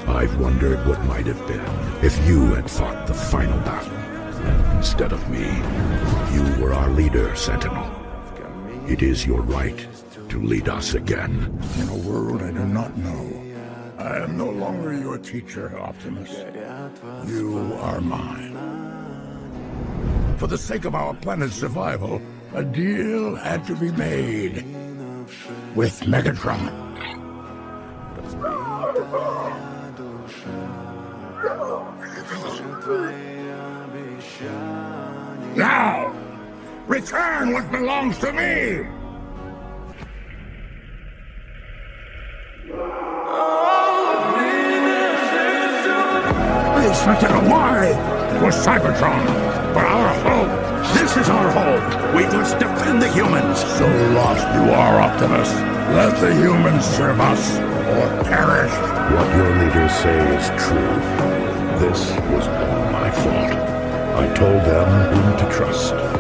I've wondered what might have been if you had fought the final battle. Instead of me, you were our leader, Sentinel. It is your right to lead us again. In a world I do not know, I am no longer your teacher, Optimus. You are mine. For the sake of our planet's survival, a deal had to be made with Megatron. Now, return what belongs to me! Hey, Sentinel, why? For Cybertron, for our home. This is our home. We must defend the humans. So lost you are, Optimus. Let the humans serve us, or perish. What your leaders say is true. This was all my fault. I told them whom to trust.